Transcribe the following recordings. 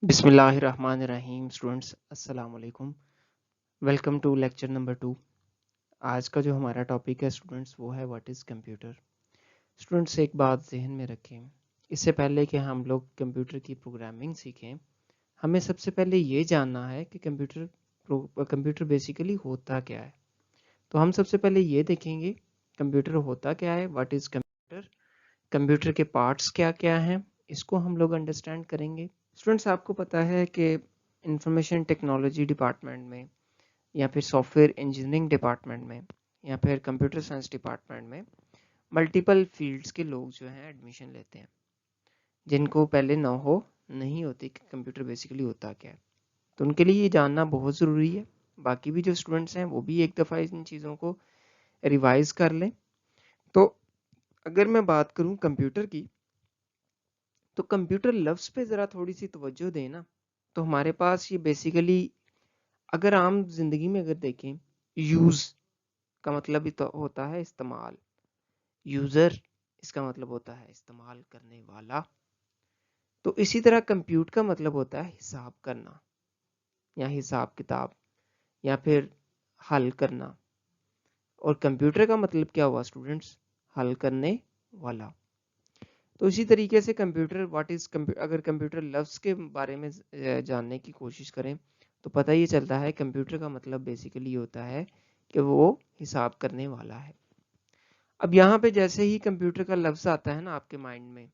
بسم اللہ الرحمن الرحیم اسٹوڈنٹس السلام علیکم. Welcome to lecture number 2. آج کا جو ہمارا ٹاپک ہے اسٹوڈنٹس وہ ہے واٹ از کمپیوٹر. اسٹوڈنٹس ایک بات ذہن میں رکھیں, اس سے پہلے کہ ہم لوگ کمپیوٹر کی پروگرامنگ سیکھیں ہمیں سب سے پہلے یہ جاننا ہے کہ کمپیوٹر بیسیکلی ہوتا کیا ہے. تو ہم سب سے پہلے یہ دیکھیں گے کمپیوٹر ہوتا کیا ہے, واٹ از کمپیوٹر, کمپیوٹر کے پارٹس کیا کیا ہیں, اس کو ہم لوگ انڈرسٹینڈ کریں گے. اسٹوڈنٹس آپ کو پتا ہے کہ انفارمیشن ٹیکنالوجی ڈپارٹمنٹ میں یا پھر سافٹ ویئر انجینئرنگ ڈپارٹمنٹ میں یا پھر کمپیوٹر سائنس ڈپارٹمنٹ میں ملٹیپل فیلڈز کے لوگ جو ہیں ایڈمیشن لیتے ہیں جن کو پہلے نہیں ہوتی کہ کمپیوٹر بیسیکلی ہوتا کیا ہے. تو ان کے لیے یہ جاننا بہت ضروری ہے. باقی بھی جو اسٹوڈنٹس ہیں وہ بھی ایک دفعہ ان چیزوں کو ریوائز کر لیں. تو اگر میں بات کروں کمپیوٹر کی تو کمپیوٹر لفظ پہ ذرا تھوڑی سی توجہ دیں نا, تو ہمارے پاس یہ بیسیکلی اگر عام زندگی میں اگر دیکھیں یوز کا مطلب ہی تو ہوتا ہے استعمال, یوزر اس کا مطلب ہوتا ہے استعمال کرنے والا. تو اسی طرح کمپیوٹ کا مطلب ہوتا ہے حساب کرنا یا حساب کتاب یا پھر حل کرنا, اور کمپیوٹر کا مطلب کیا ہوا اسٹوڈنٹس, حل کرنے والا. تو اسی طریقے سے کمپیوٹر واٹ از اگر کمپیوٹر لفظ کے بارے میں جاننے کی کوشش کریں تو پتہ یہ چلتا ہے کمپیوٹر کا مطلب بیسیکلی ہوتا ہے کہ وہ حساب کرنے والا ہے. اب یہاں پہ جیسے ہی کمپیوٹر کا لفظ آتا ہے نا آپ کے مائنڈ میں,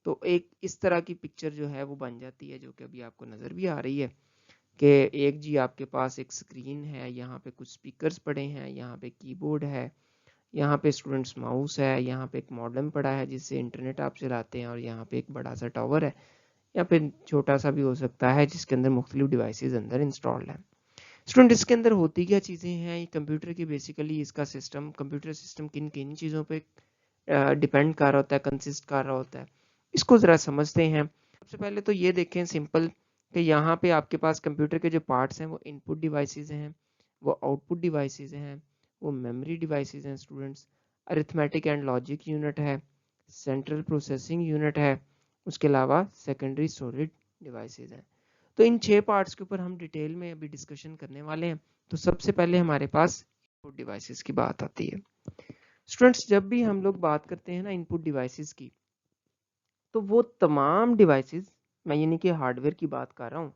تو ایک اس طرح کی پکچر جو ہے وہ بن جاتی ہے جو کہ ابھی آپ کو نظر بھی آ رہی ہے کہ ایک جی آپ کے پاس ایک سکرین ہے, یہاں پہ کچھ سپیکرز پڑے ہیں, یہاں پہ کی بورڈ ہے, یہاں پہ اسٹوڈنٹس ماؤس ہے, یہاں پہ ایک ماڈم پڑا ہے جس سے انٹرنیٹ آپ چلاتے ہیں, اور یہاں پہ ایک بڑا سا ٹاور ہے یا پھر چھوٹا سا بھی ہو سکتا ہے جس کے اندر مختلف ڈیوائسز اندر انسٹالڈ ہیں. اسٹوڈنٹ اس کے اندر ہوتی کیا چیزیں ہیں, کمپیوٹر کی بیسیکلی اس کا سسٹم, کمپیوٹر سسٹم کن کن چیزوں پہ ڈیپینڈ کر رہا ہوتا ہے, کنسسٹ کر رہا ہوتا ہے, اس کو ذرا سمجھتے ہیں. سب سے پہلے تو یہ دیکھیں سمپل کہ یہاں پہ آپ کے پاس کمپیوٹر کے جو پارٹس ہیں وہ ان پٹ ڈیوائسز ہیں, وہ آؤٹ پٹ ڈیوائسز ہیں, وہ میموری ڈیوائسز ہیں students, arithmetic and logic unit ہے, سینٹرل پروسیسنگ یونٹ ہے, اس کے علاوہ سیکنڈری اسٹوریج ڈیوائسز ہیں. تو ان 6 پارٹس کے اوپر ہم ڈیٹیل میں ابھی ڈسکشن کرنے والے ہیں. تو سب سے پہلے ہمارے پاس ان پٹ ڈیوائسز کی بات آتی ہے. اسٹوڈنٹس جب بھی ہم لوگ بات کرتے ہیں نا ان پٹ ڈیوائسز کی, تو وہ تمام ڈیوائسز, میں یعنی کہ ہارڈ ویئر کی بات کر رہا ہوں,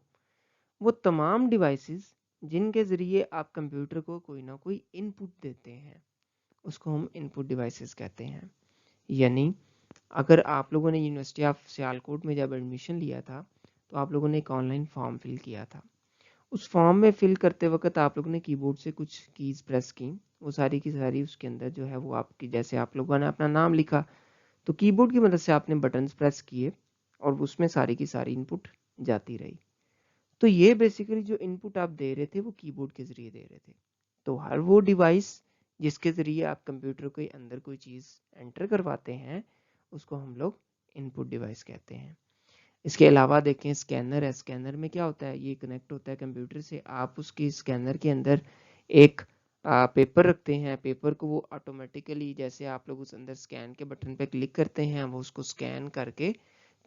وہ تمام ڈیوائسز جن کے ذریعے آپ کمپیوٹر کو کوئی نہ کوئی ان پٹ دیتے ہیں اس کو ہم ان پٹ ڈیوائسز کہتے ہیں. یعنی اگر آپ لوگوں نے یونیورسٹی آف سیالکوٹ میں جب ایڈمیشن لیا تھا تو آپ لوگوں نے ایک آن لائن فارم فل کیا تھا. اس فارم میں فل کرتے وقت آپ لوگوں نے کی بورڈ سے کچھ کیز پریس کی, وہ ساری کی ساری اس کے اندر جو ہے وہ آپ کی, جیسے آپ لوگوں نے اپنا نام لکھا تو کی بورڈ کی مدد سے آپ نے بٹنز پریس کیے اور اس میں ساری کی ساری ان پٹ جاتی رہی. تو یہ بیسیکلی جو ان پٹ آپ دے رہے تھے وہ کی بورڈ کے ذریعے دے رہے تھے. تو ہر وہ ڈیوائس جس کے ذریعے آپ کمپیوٹر کے اندر کوئی چیز انٹر کرواتے ہیں اس کو ہم لوگ ان پٹ ڈیوائس کہتے ہیں. اس کے علاوہ دیکھیں اسکینر ہے, اسکینر میں کیا ہوتا ہے, یہ کنیکٹ ہوتا ہے کمپیوٹر سے, آپ اس کی اسکینر کے اندر ایک پیپر رکھتے ہیں, پیپر کو وہ آٹومیٹیکلی جیسے آپ لوگ اس اندر اسکین کے بٹن پہ کلک کرتے ہیں وہ اس کو اسکین کر کے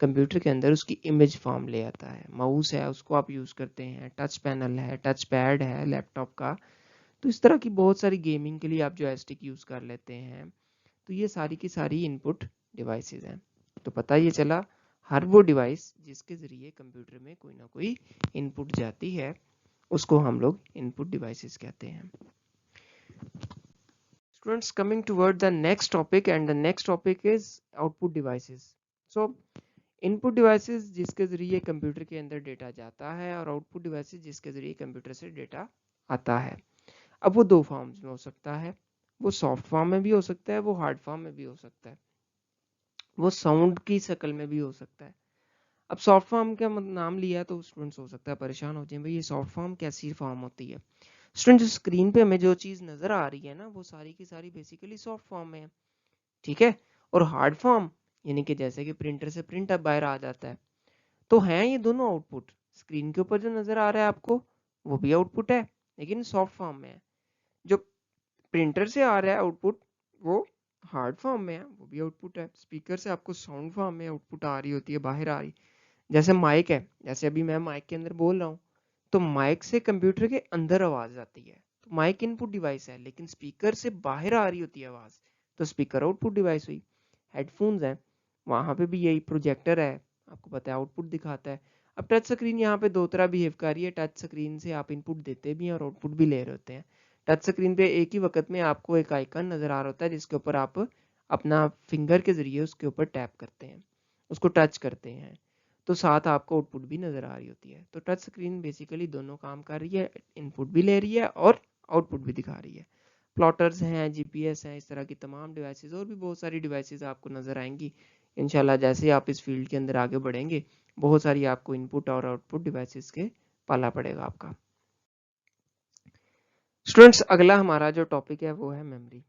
کمپیوٹر کے اندر اس کی امیج فارم لے آتا ہے. ماؤس ہے اس کو آپ یوز کرتے ہیں, ٹچ پینل ہے, ٹچ پیڈ ہے لیپ ٹاپ کا, تو اس طرح کی بہت ساری گیمنگ کے لیے آپ جو اسٹک یوز کر لیتے ہیں. تو یہ ساری کی ساری ان پٹ ڈیوائسز ہیں. تو پتہ یہ چلا ہر وہ ڈیوائس جس کے ذریعے کمپیوٹر میں کوئی نہ کوئی ان پٹ جاتی ہے اس کو ہم لوگ ان پٹ ڈیوائسز کہتے ہیں. Students, coming toward the next topic, and the next topic is output devices. So in put devices جس کے ذریعے کمپیوٹر کے اندر ڈیٹا جاتا ہے اور آؤٹ پٹ ڈیوائسز جس کے ذریعے کمپیوٹر سے ڈیٹا آتا ہے. اب وہ دو فارمز میں ہو سکتا ہے, وہ سافٹ فارم میں بھی ہو سکتا ہے, وہ ہارڈ فارم میں بھی ہو سکتا ہے, وہ ساؤنڈ کی شکل میں بھی ہو سکتا ہے. اب سافٹ فارم کا نام لیا تو اسٹوڈنٹس ہو سکتا ہے پریشان ہو جائیں, بھائی یہ سافٹ فارم کیسی فارم ہوتی ہے. اسٹوڈنٹ جو اسکرین پہ ہمیں جو چیز نظر آ رہی ہے نا وہ ساری کی ساری بیسیکلی سافٹ فارم میں ہے, ٹھیک ہے. اور ہارڈ فارم یعنی کہ جیسے کہ پرنٹر سے پرنٹ اب باہر آ جاتا ہے, تو ہیں یہ دونوں آؤٹ پٹ. اسکرین کے اوپر جو نظر آ رہا ہے آپ کو وہ بھی آؤٹ پٹ ہے لیکن سافٹ فارم میں ہے. جو پرنٹر سے آ رہا ہے آؤٹ پٹ وہ ہارڈ فارم میں ہے, وہ بھی آؤٹ پٹ ہے. اسپیکر سے آپ کو ساؤنڈ فارم میں آؤٹ پٹ آ رہی ہوتی ہے, باہر آ رہی. जैसे माइक है, जैसे अभी मैं माइक के अंदर बोल रहा हूँ तो माइक से कंप्यूटर के अंदर आवाज आती है, तो माइक इनपुट डिवाइस है, लेकिन स्पीकर से बाहर आ रही होती है आवाज, तो स्पीकर आउटपुट डिवाइस हुई। हेडफोन्स है, वहां पे भी यही प्रोजेक्टर है, आपको पता है आउटपुट दिखाता है। अब टच स्क्रीन यहाँ पे दो तरह बिहेव कर रही है, टच स्क्रीन से आप इनपुट देते भी हैं और आउटपुट भी ले रहे होते हैं। टच स्क्रीन पे एक ही वक्त में आपको एक आइकन नजर आ रहा होता है जिसके ऊपर आप अपना फिंगर के जरिए उसके ऊपर टैप करते हैं, उसको टच करते हैं, तो साथ आपको आउटपुट भी नजर आ रही होती है। तो टच स्क्रीन बेसिकली दोनों काम कर रही है, इनपुट भी ले रही है और आउटपुट भी दिखा रही है। प्लॉटर्स हैं, जीपीएस हैं, इस तरह की तमाम डिवाइसेस और भी बहुत सारी डिवाइसेस आपको नजर आएंगी इंशाल्लाह। जैसे आप इस फील्ड के अंदर आगे बढ़ेंगे बहुत सारी आपको इनपुट और आउटपुट डिवाइसेस के पाला पड़ेगा आपका। स्टूडेंट्स, अगला हमारा जो टॉपिक है वो है मेमोरी।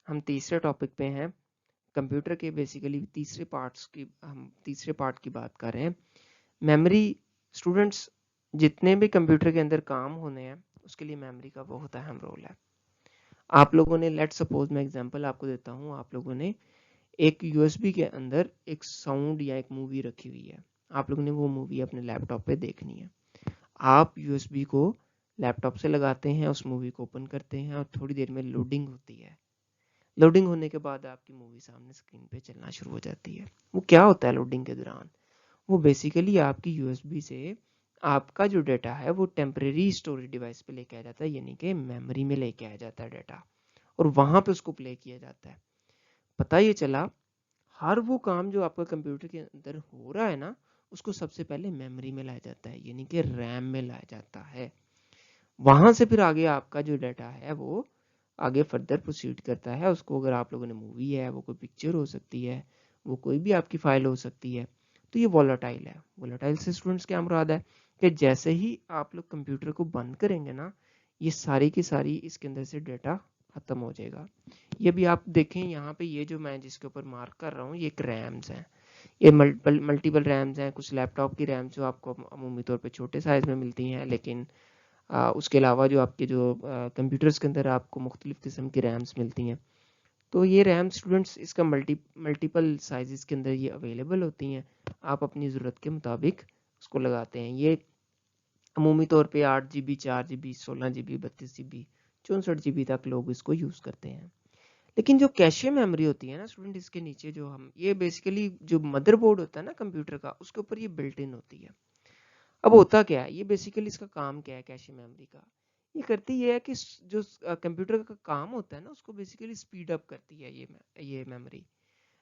हम तीसरे टॉपिक पे हैं, कंप्यूटर के बेसिकली तीसरे पार्ट की बात कर रहे हैं, मेमोरी। स्टूडेंट्स, जितने भी कंप्यूटर के अंदर काम होने हैं उसके लिए मेमोरी का बहुत अहम रोल है। आप लोगों ने, लेट सपोज मैं एग्जांपल आपको देता हूँ, आप लोगों ने एक यूएसबी के अंदर एक साउंड या एक मूवी रखी हुई है, आप लोगों ने वो मूवी अपने लैपटॉप पे देखनी है। आप यूएसबी को लैपटॉप से लगाते हैं, उस मूवी को ओपन करते हैं और थोड़ी देर में लोडिंग होती है। लोडिंग होने के बाद आपकी मूवी सामने स्क्रीन पे चलना शुरू हो जाती है। वो क्या होता है लोडिंग के दौरान? वो बेसिकली आपकी यूएसबी से आपका जो डाटा है वो टेम्परेरी स्टोरेज डिवाइस पे लेके आ जाता है, यानी कि मेमोरी में लेके आ जाता है डाटा, और वहां पे उसको प्ले किया जाता है। पता ये चला, हर वो काम जो आपका कंप्यूटर के अंदर हो रहा है ना, उसको सबसे पहले मेमोरी में लाया जाता है, यानी कि रैम में लाया जाता है। वहां से फिर आगे आपका जो डाटा है वो आगे फर्दर प्रोसीड करता है। उसको, अगर आप लोगों ने मूवी है, वो कोई पिक्चर हो सकती है, वो कोई भी आपकी फाइल हो सकती है, तो ये वॉलेटाइल है। वॉलेटाइल से स्टूडेंट्स क्या मुराद है कि जैसे ही आप लोग कंप्यूटर को बंद करेंगे ना, ये सारी की सारी इसके अंदर से डाटा खत्म हो जाएगा। ये भी आप देखें यहाँ पे, ये जो मैं जिसके ऊपर मार्क कर रहा हूँ ये एक रैम्स हैं, ये मल्टीपल रैम्स हैं। कुछ लैपटॉप की रैम्स जो आपको अमूमी तौर पे छोटे साइज में मिलती हैं, लेकिन उसके अलावा जो आपके जो कंप्यूटर्स के अंदर आपको मुख्तलिफ किस्म की रैम्स मिलती हैं, तो ये रैम स्टूडेंट्स इसका मल्टीपल साइजेस के अंदर ये अवेलेबल होती हैं। आप अपनी ज़रूरत के मुताबिक उसको लगाते हैं। ये अमूमी तौर पे 8 GB, 4 GB, 16 GB, 32 GB, 64 GB तक लोग इसको यूज़ करते हैं। लेकिन जो कैशे मेमोरी होती है ना स्टूडेंट, इसके नीचे जो हम, ये बेसिकली जो मदरबोर्ड होता है ना कंप्यूटर का, उसके ऊपर ये बिल्ट इन होती है। अब होता क्या है, ये बेसिकली इसका काम क्या है कैशे मेमोरी का? ये करती ये है कि जो कंप्यूटर का काम होता है ना उसको बेसिकली स्पीड अप करती है ये मेमोरी।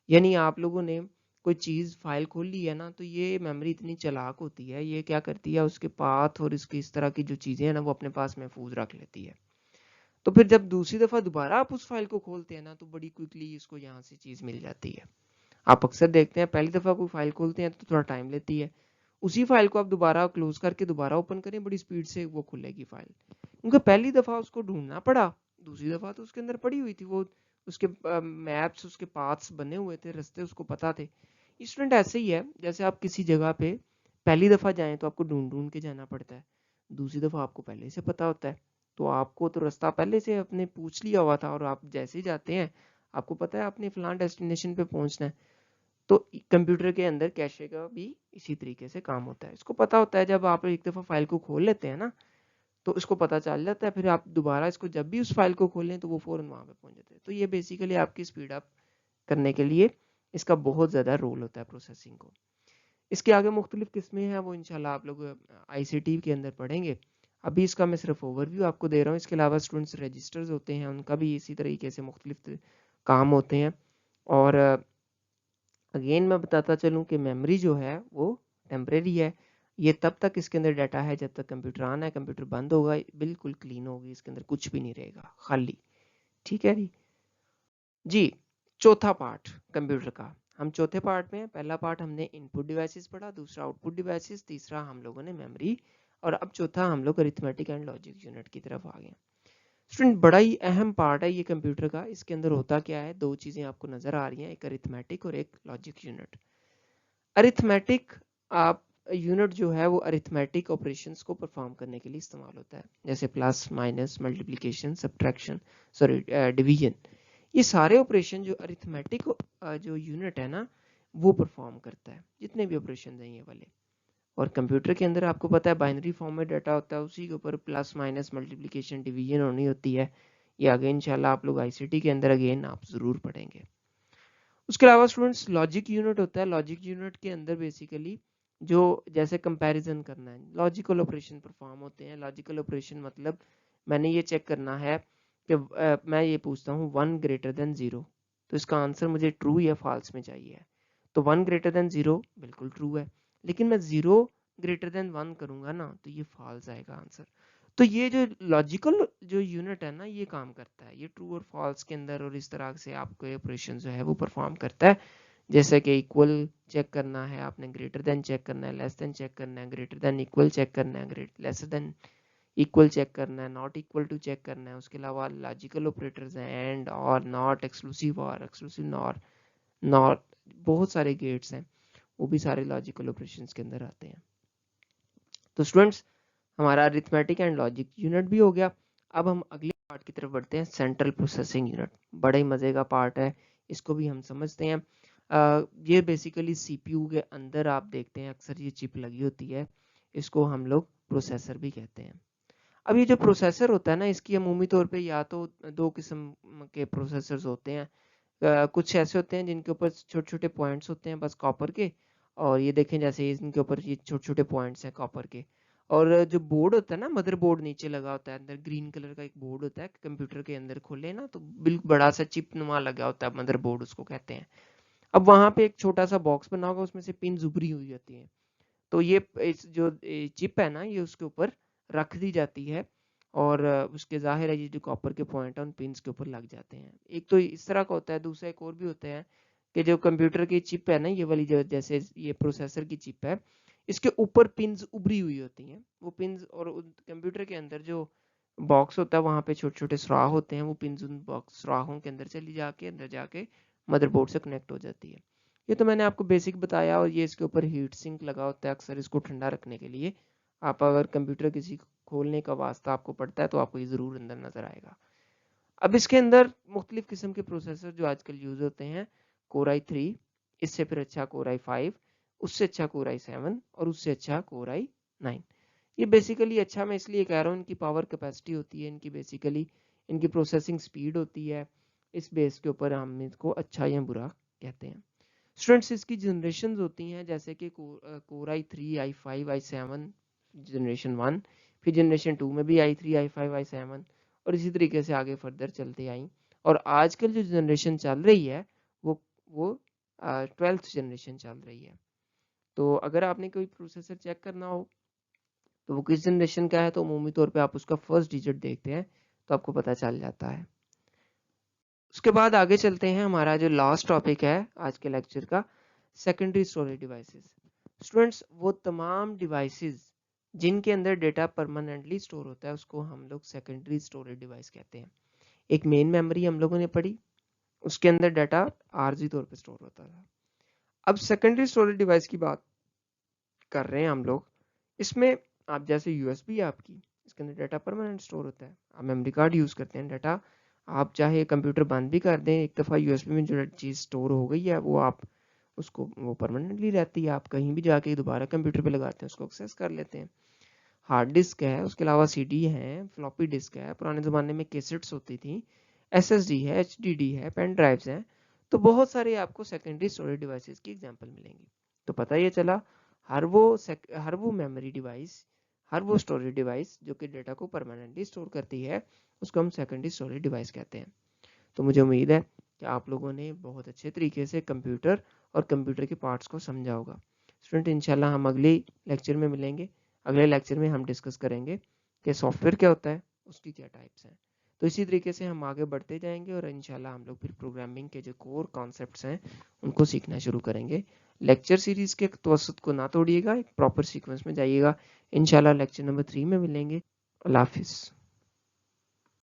यानी आप लोगों ने कोई चीज़ फाइल खोल ली है ना, तो ये मेमोरी इतनी चालाक होती है, ये क्या करती है, उसके पाथ और इसकी इस तरह की जो चीज़ें हैं ना वो अपने पास महफूज रख लेती है। तो फिर जब दूसरी दफ़ा दोबारा आप उस फाइल को खोलते हैं ना, तो बड़ी क्विकली इसको यहाँ से चीज़ मिल जाती है। आप अक्सर देखते हैं पहली दफ़ा कोई फाइल खोलते हैं तो थोड़ा टाइम लेती है, उसी फाइल को आप दोबारा क्लोज करके दोबारा ओपन करें, बड़ी स्पीड से वो खुलेगी फाइल। क्योंकि पहली दफ़ा उसको ढूंढना पड़ा, दूसरी दफ़ा तो उसके अंदर पड़ी हुई थी, वो उसके मैप्स, उसके पाथ्स बने हुए थे, रास्ते उसको पता थे। स्टूडेंट ऐसे ही है, जैसे आप किसी जगह पे पहली दफ़ा जाएं तो आपको ढूंढ ढूंढ के जाना पड़ता है, दूसरी दफ़ा आपको पहले से पता होता है, तो आपको तो रास्ता पहले से अपने पूछ लिया हुआ था, और आप जैसे ही जाते हैं आपको पता है आपने फलान डेस्टिनेशन पे पहुंचना है। तो कंप्यूटर के अंदर कैशे का भी इसी तरीके से काम होता है। इसको पता होता है जब आप एक दफ़ा फाइल को खोल लेते हैं ना, तो इसको पता चल जाता है, फिर आप दोबारा इसको जब भी उस फाइल को खोलें तो वो फौरन वहां पे पहुंच जाते हैं। तो ये बेसिकली आपकी स्पीड अप करने के लिए इसका बहुत ज़्यादा रोल होता है प्रोसेसिंग को। इसके आगे मुख्तलिफ किस्में हैं, वो इंशाल्लाह आप लोग आईसीटी के अंदर पढ़ेंगे। अभी इसका मैं सिर्फ ओवरव्यू आपको दे रहा हूँ। इसके अलावा स्टूडेंट्स रजिस्टर्स होते हैं, उनका भी इसी तरीके से मुख्तलिफ काम होते हैं। और अगेन मैं बताता चलूँ कि मेमोरी जो है वो टेम्परेरी है, ये तब तक इसके अंदर डाटा है जब तक कंप्यूटर ऑन है। कंप्यूटर बंद होगा बिल्कुल क्लीन होगी, इसके अंदर कुछ भी नहीं रहेगा, खाली। ठीक है जी। चौथा पार्ट कंप्यूटर का, हम चौथे पार्ट में, पहला पार्ट हमने इनपुट डिवाइसेस पढ़ा, दूसरा आउटपुट डिवाइसेस, तीसरा हम लोगों ने मेमोरी, और अब चौथा हम लोग अरिथमेटिक एंड लॉजिक यूनिट की तरफ आ गए। स्टूडेंट, बड़ा ही अहम पार्ट है ये कंप्यूटर का। इसके अंदर होता क्या है, दो चीजें आपको नजर आ रही हैं, एक अरिथमेटिक और एक लॉजिक यूनिट। अरिथमेटिक आप यूनिट जो है वो अरिथमेटिक ऑपरेशंस को परफॉर्म करने के लिए इस्तेमाल होता है, जैसे plus, minus, multiplication, subtraction, sorry division. ये सारे ऑपरेशन जो अरिथमेटिक जो यूनिट है ना वो परफॉर्म करता है, जितने भी ऑपरेशन हैं ये वाले। और कंप्यूटर के अंदर आपको पता है बाइनरी फॉर्म में डाटा होता है, उसी के ऊपर प्लस माइनस मल्टीप्लिकेशन डिवीजन होनी होती है। ये आगे इंशाल्लाह आप लोग आईसीटी के अंदर अगेन आप ज़रूर पढ़ेंगे। उसके अलावा स्टूडेंट्स लॉजिक यूनिट होता है। लॉजिक यूनिट के अंदर बेसिकली जो जैसे कंपैरिजन करना है, लॉजिकल ऑपरेशन परफॉर्म होते हैं। लॉजिकल ऑपरेशन मतलब मैंने ये चेक करना है कि मैं ये पूछता हूँ 1 ग्रेटर देन 0, तो इसका आंसर मुझे ट्रू या फॉल्स में चाहिए। तो 1 ग्रेटर देन 0 बिल्कुल ट्रू है, लेकिन मैं 0 ग्रेटर देन 1 करूंगा ना तो ये फॉल्स आएगा आंसर। तो ये जो लॉजिकल जो यूनिट है ना ये काम करता है, ये ट्रू और फॉल्स के अंदर और इस तरह से आपको ऑपरेशन जो है वो परफॉर्म करता है। जैसे कि इक्वल चेक करना है आपने, ग्रेटर देन चेक करना है, लेस देन चेक करना है, ग्रेटर देन इक्वल चेक करना है, लेस देन इक्वल चेक करना है, नॉट इक्वल टू चेक करना है। उसके अलावा लॉजिकल ऑपरेटर्स हैं एंड और नॉट, एक्सक्लूसिव और, एक्सक्लूसिव नॉर, नॉट, बहुत सारे गेट्स हैं, वो भी सारे लॉजिकल ऑपरेशंस के अंदर आते हैं। तो स्टूडेंट्स हमारा अरिथमेटिक एंड लॉजिक यूनिट भी हो गया। अब हम अगले पार्ट की तरफ बढ़ते हैं, सेंट्रल प्रोसेसिंग यूनिट। बड़ा ही मजे का पार्ट है, इसको भी हम समझते हैं। ये बेसिकली सीपीयू के अंदर आप देखते हैं अक्सर ये चिप लगी होती है, इसको हम लोग प्रोसेसर भी कहते हैं। अब ये जो प्रोसेसर होता है ना, इसकी अमूमी तौर पे या तो दो किस्म के प्रोसेसर्स होते हैं। कुछ ऐसे होते हैं जिनके ऊपर छोटे छोटे पॉइंट्स होते हैं बस कॉपर के, और ये देखें जैसे इनके ऊपर ये छोटे छोटे पॉइंट्स हैं कॉपर के। और जो बोर्ड होता है ना, मदर बोर्ड नीचे लगा होता है, अंदर ग्रीन कलर का एक बोर्ड होता है, कंप्यूटर के अंदर खोले ना तो बिल्कुल बड़ा सा चिप नुमा लगा होता है, मदर बोर्ड उसको कहते हैं। अब वहां पे एक छोटा सा बॉक्स बना होगा, उसमें से पिन उभरी हुई होती है। तो ये इस जो चिप है ना ये उसके ऊपर रख दी जाती है, और उसके जाहिर है ये जो कॉपर के पॉइंट है उन पिन्स के ऊपर लग जाते हैं। एक तो इस तरह का होता है, दूसरा एक और भी होता है कि जो कंप्यूटर की चिप है ना, ये वाली जो जैसे ये प्रोसेसर की चिप है, इसके ऊपर पिन्स उभरी हुई होती हैं। वो पिन्स और कंप्यूटर के अंदर जो बॉक्स होता है वहां पे छोटे छोटे सुराख होते हैं, वो पिन्स उन बॉक्स सुराखों के अंदर चली जाके अंदर जाके मदरबोर्ड से कनेक्ट हो जाती है। ये तो मैंने आपको बेसिक बताया, और ये इसके ऊपर हीट सिंक लगा होता है अक्सर इसको ठंडा रखने के लिए। आप अगर कंप्यूटर किसी खोलने का वास्ता आपको पड़ता है तो आपको ये ज़रूर अंदर नज़र आएगा। अब इसके अंदर मुख्तलिफ किस्म के प्रोसेसर जो आजकल यूज़ होते हैं, कोर आई 3, इससे फिर अच्छा कोर आई 5, उससे अच्छा कोर आई 7, और उससे अच्छा कोर आई 9। ये बेसिकली अच्छा मैं इसलिए कह रहा हूँ, इनकी पावर कैपेसिटी होती है, इनकी बेसिकली इनकी प्रोसेसिंग स्पीड होती है, इस बेस के ऊपर हम इसको अच्छा या बुरा कहते हैं। स्टूडेंट्स इसकी जनरेशन होती हैं, जैसे कि कोर आई 3, आई 5, आई 7 जनरेशन 1, फिर जनरेशन 2 में भी आई 3, आई 5, आई 7, और इसी तरीके से आगे फर्दर चलते आई। और आजकल जो जनरेशन चल रही है वो 12th जनरेशन चल रही है। तो अगर आपने कोई प्रोसेसर चेक करना हो तो वो किस जनरेशन का है, तो अमूमी तौर पे आप उसका फर्स्ट डिजिट देखते हैं तो आपको पता चल जाता है। उसके बाद आगे चलते हैं, हमारा जो लास्ट टॉपिक है आज के लेक्चर का, सेकेंडरी स्टोरेज डिवाइसेस। स्टूडेंट्स वो तमाम डिवाइसेस जिनके अंदर डेटा परमानेंटली स्टोर होता है उसको हम लोग सेकेंडरी स्टोरेज डिवाइस कहते हैं। एक मेन मेमोरी हम लोगों ने पढ़ी, उसके अंदर डाटा आरजी तौर पे स्टोर होता था। अब सेकेंडरी स्टोरेज डिवाइस की बात कर रहे हैं हम लोग। इसमें आप जैसे यूएसबी है आपकी, इसके अंदर डाटा परमानेंट स्टोर होता है। आप मेमोरी कार्ड यूज़ करते हैं, डाटा आप चाहे कंप्यूटर बंद भी कर दें, एक दफ़ा यूएसबी में जो चीज़ स्टोर हो गई है वो आप उसको वो परमानेंटली रहती है, आप कहीं भी जाके दोबारा कंप्यूटर पे लगाते हैं उसको एक्सेस कर लेते हैं। हार्ड डिस्क है, उसके अलावा सीडी है, फ्लॉपी डिस्क है, पुराने ज़माने में कैसेट्स होती थी, एसएसडी है, एचडीडी है, पेन ड्राइव्स हैं। तो बहुत सारे आपको सेकेंडरी स्टोरेज डिवाइसेस की एग्जांपल मिलेंगी। तो पता ये चला हर वो मेमोरी डिवाइस, हर वो स्टोरेज डिवाइस जो कि डेटा को परमानेंटली स्टोर करती है उसको हम सेकेंडरी स्टोरेज डिवाइस कहते हैं। तो मुझे उम्मीद है कि आप लोगों ने बहुत अच्छे तरीके से कंप्यूटर और कंप्यूटर के पार्ट्स को समझा होगा। स्टूडेंट इंशाल्लाह हम अगले लेक्चर में मिलेंगे। अगले लेक्चर में हम डिस्कस करेंगे कि सॉफ्टवेयर क्या होता है, उसकी क्या टाइप्स हैं। तो इसी तरीके से हम आगे बढ़ते जाएंगे और इंशाल्लाह हम लोग फिर प्रोग्रामिंग के जो कोर कॉन्सेप्ट्स हैं उनको सीखना शुरू करेंगे। लेक्चर सीरीज़ के तवसत को ना तोड़िएगा, एक प्रॉपर सीक्वेंस में जाइएगा। इंशाल्लाह लेक्चर नंबर 3 में मिलेंगे। अल्लाह हाफिज़।